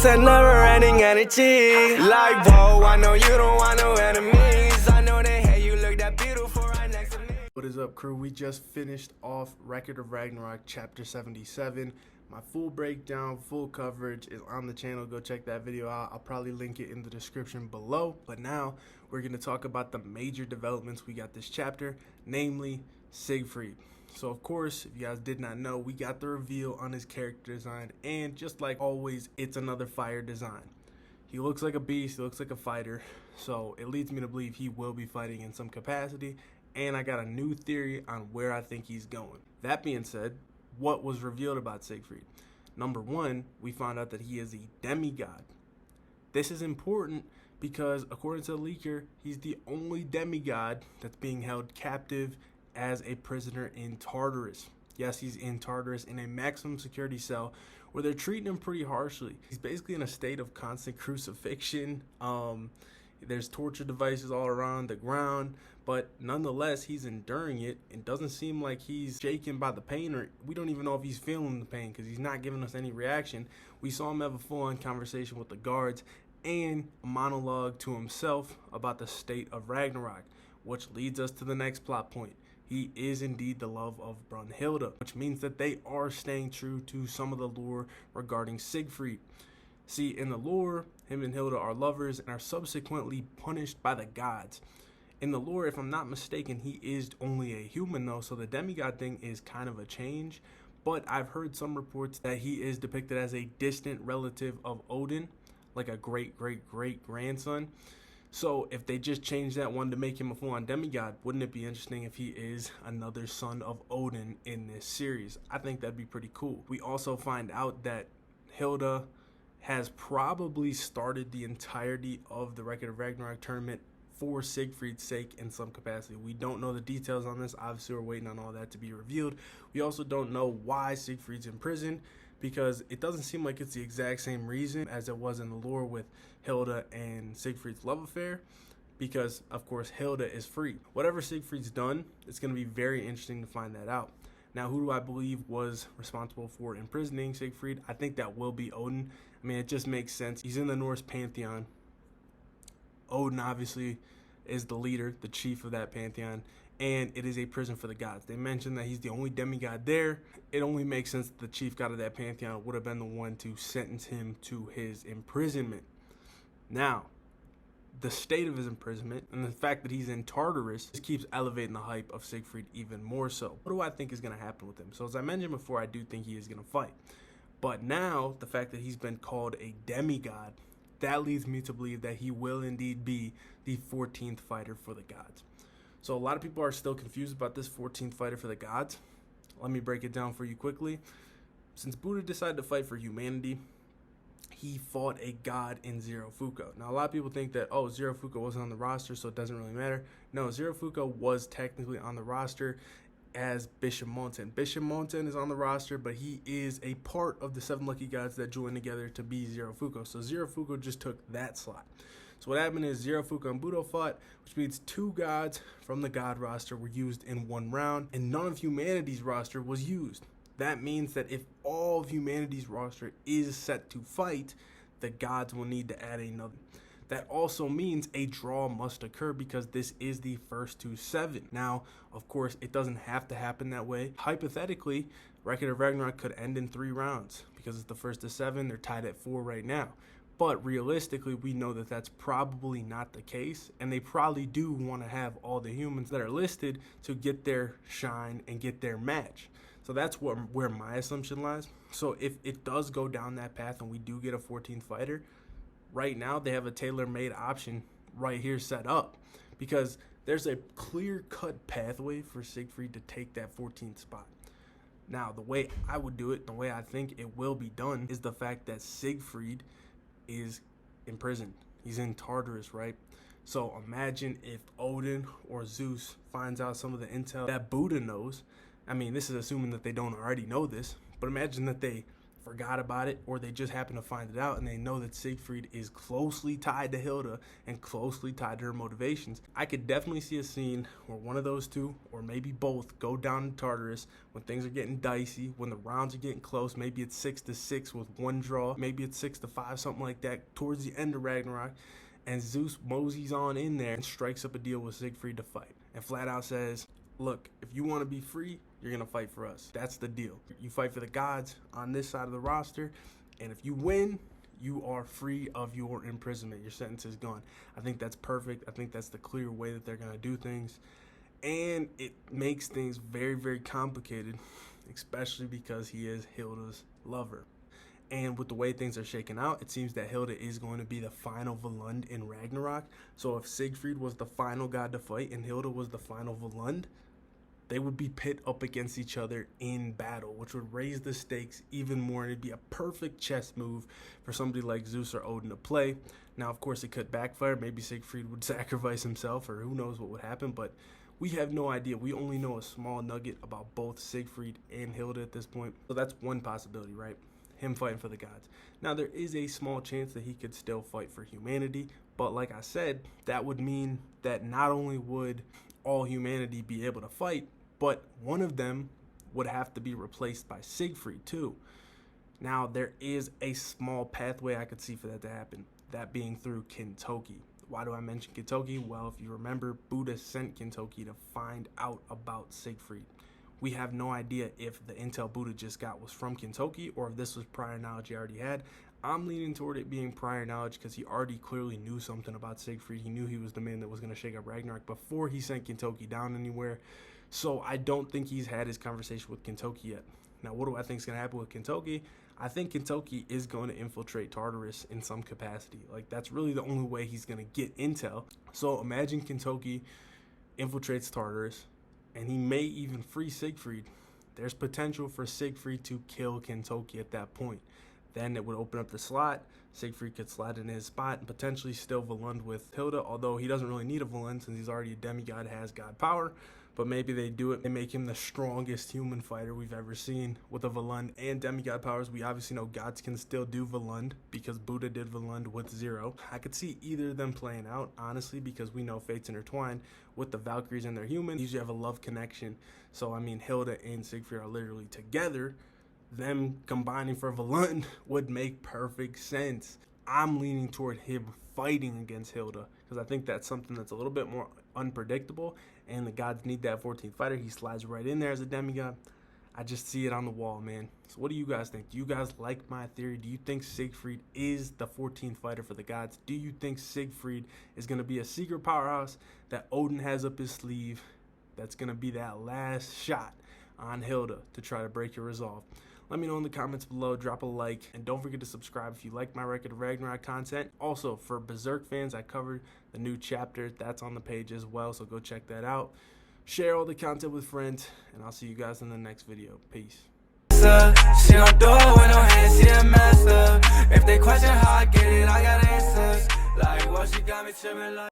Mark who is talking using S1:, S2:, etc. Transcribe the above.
S1: It's a never-ending energy. Like, whoa, I know you don't want no enemies. I know they hate you, look that beautiful right next to me.
S2: What is up, crew? We just finished off Record of Ragnarok chapter 77. My full breakdown, full coverage is on the channel. Go check that video out. I'll probably link it in the description below. But now we're going to talk about the major developments we got this chapter, namely Siegfried. So of course, if you guys did not know, we got the reveal on his character design, and just like always, it's another fire design. He looks like a beast, he looks like a fighter, so it leads me to believe he will be fighting in some capacity, and I got a new theory on where I think he's going. That being said, what was revealed about Siegfried? Number one, we found out that he is a demigod. This is important because according to the leaker, he's the only demigod that's being held captive as a prisoner in Tartarus. Yes, he's in Tartarus in a maximum security cell where they're treating him pretty harshly. He's basically in a state of constant crucifixion. There's torture devices all around the ground, but nonetheless, he's enduring it. It doesn't seem like he's shaken by the pain, or we don't even know if he's feeling the pain because he's not giving us any reaction. We saw him have a full-on conversation with the guards and a monologue to himself about the state of Ragnarok, which leads us to the next plot point. He is indeed the love of Brunhilde, which means that they are staying true to some of the lore regarding Siegfried. See, in the lore, him and Hilda are lovers and are subsequently punished by the gods. In the lore, if I'm not mistaken, he is only a human though, so the demigod thing is kind of a change. But I've heard some reports that he is depicted as a distant relative of Odin, like a great-great-great-grandson. So if they just change that one to make him a full-on demigod, wouldn't it be interesting if he is another son of Odin in this series? I think that'd be pretty cool. We also find out that Hilda has probably started the entirety of the Record of Ragnarok tournament for Siegfried's sake in some capacity. We don't know the details on this. Obviously, we're waiting on all that to be revealed. We also don't know why Siegfried's in prison, because it doesn't seem like it's the exact same reason as it was in the lore with Hilda and Siegfried's love affair, because of course Hilda is free. Whatever Siegfried's done, it's going to be very interesting to find that out. Now, who do I believe was responsible for imprisoning Siegfried? I think that will be Odin. I mean, it just makes sense. He's in the Norse pantheon. Odin obviously is the leader, the chief of that pantheon, and it is a prison for the gods. They mentioned that he's the only demigod there. It only makes sense that the chief god of that pantheon would have been the one to sentence him to his imprisonment. Now, the state of his imprisonment and the fact that he's in Tartarus just keeps elevating the hype of Siegfried even more so. What do I think is going to happen with him? So as I mentioned before, I do think he is going to fight. But now, the fact that he's been called a demigod, that leads me to believe that he will indeed be the 14th fighter for the gods. So a lot of people are still confused about this 14th fighter for the gods. Let me break it down for you quickly. Since Buddha decided to fight for humanity, he fought a god in Zero Fuko. Now a lot of people think that, oh, Zero Fuko wasn't on the roster, so it doesn't really matter. No, Zero Fuko was technically on the roster as Bishop Monten. Bishop Monten is on the roster, but he is a part of the 7 lucky gods that joined together to be Zero Fuko. So Zero Fuko just took that slot. So what happened is Zero Fuko and Budo fought, which means 2 gods from the god roster were used in 1 round, and none of humanity's roster was used. That means that if all of humanity's roster is set to fight, the gods will need to add another. That also means a draw must occur because this is the first to 7. Now, of course, it doesn't have to happen that way. Hypothetically, Record of Ragnarok could end in 3 rounds because it's the first to 7. They're tied at 4 right now. But realistically, we know that that's probably not the case, and they probably do want to have all the humans that are listed to get their shine and get their match. So that's where my assumption lies. So if it does go down that path and we do get a 14th fighter, right now they have a tailor-made option right here set up, because there's a clear-cut pathway for Siegfried to take that 14th spot. Now, the way I would do it, the way I think it will be done, is the fact that Siegfried is imprisoned. He's in Tartarus, right? So imagine if Odin or Zeus finds out some of the intel that Buddha knows. I mean, this is assuming that they don't already know this, but imagine that they forgot about it, or they just happen to find it out and they know that Siegfried is closely tied to Hilda and closely tied to her motivations. I could definitely see a scene where one of those two, or maybe both, go down to Tartarus when things are getting dicey, when the rounds are getting close. Maybe it's 6-6 with one draw, maybe it's 6-5, something like that, towards the end of Ragnarok, and Zeus moseys on in there and strikes up a deal with Siegfried to fight, and flat out says, look, if you want to be free, you're going to fight for us. That's the deal. You fight for the gods on this side of the roster, and if you win, you are free of your imprisonment. Your sentence is gone. I think that's perfect. I think that's the clear way that they're going to do things, and it makes things very, very complicated, especially because he is Hilda's lover. And with the way things are shaking out, it seems that Hilda is going to be the final Volund in Ragnarok. So if Siegfried was the final god to fight and Hilda was the final Volund, they would be pit up against each other in battle, which would raise the stakes even more, and it'd be a perfect chess move for somebody like Zeus or Odin to play. Now, of course, it could backfire. Maybe Siegfried would sacrifice himself, or who knows what would happen, but we have no idea. We only know a small nugget about both Siegfried and Hilda at this point. So that's one possibility, right? Him fighting for the gods. Now, there is a small chance that he could still fight for humanity, but like I said, that would mean that not only would all humanity be able to fight, but one of them would have to be replaced by Siegfried too. Now, there is a small pathway I could see for that to happen, that being through Kentoki. Why do I mention Kentoki? Well, if you remember, Buddha sent Kentoki to find out about Siegfried. We have no idea if the intel Buddha just got was from Kentoki or if this was prior knowledge he already had. I'm leaning toward it being prior knowledge because he already clearly knew something about Siegfried. He knew he was the man that was going to shake up Ragnarok before he sent Kentoki down anywhere. So I don't think he's had his conversation with Kentoki yet. Now, what do I think is going to happen with Kentoki? I think Kentoki is going to infiltrate Tartarus in some capacity. Like, that's really the only way he's going to get intel. So imagine Kentoki infiltrates Tartarus, and he may even free Siegfried. There's potential for Siegfried to kill Kentoki at that point. Then it would open up the slot. Siegfried could slide in his spot and potentially still Volund with Hilda, although he doesn't really need a Volund since he's already a demigod, has god power. But maybe they do it, they make him the strongest human fighter we've ever seen with a Volund and demigod powers. We obviously know gods can still do Volund because Buddha did Volund with 0. I could see either of them playing out, honestly, because we know fates intertwine with the Valkyries and their human. They usually have a love connection. So, I mean, Hilda and Siegfried are literally together. Them combining for Volund would make perfect sense. I'm leaning toward him fighting against Hilda because I think that's something that's a little bit more unpredictable, and the gods need that 14th fighter. He slides right in there as a demigod. I just see it on the wall, man. So what do you guys think? Do you guys like my theory? Do you think Siegfried is the 14th fighter for the gods? Do you think Siegfried is going to be a secret powerhouse that Odin has up his sleeve that's going to be that last shot on Hilda to try to break your resolve? Let me know in the comments below, drop a like, and don't forget to subscribe if you like my Record of Ragnarok content. Also, for Berserk fans, I covered the new chapter. That's on the page as well, so go check that out. Share all the content with friends, and I'll see you guys in the next video. Peace.
S1: She gon' do it with no hands, she a master. If they question how I get it, I got answers. Like, well, she got me tripping like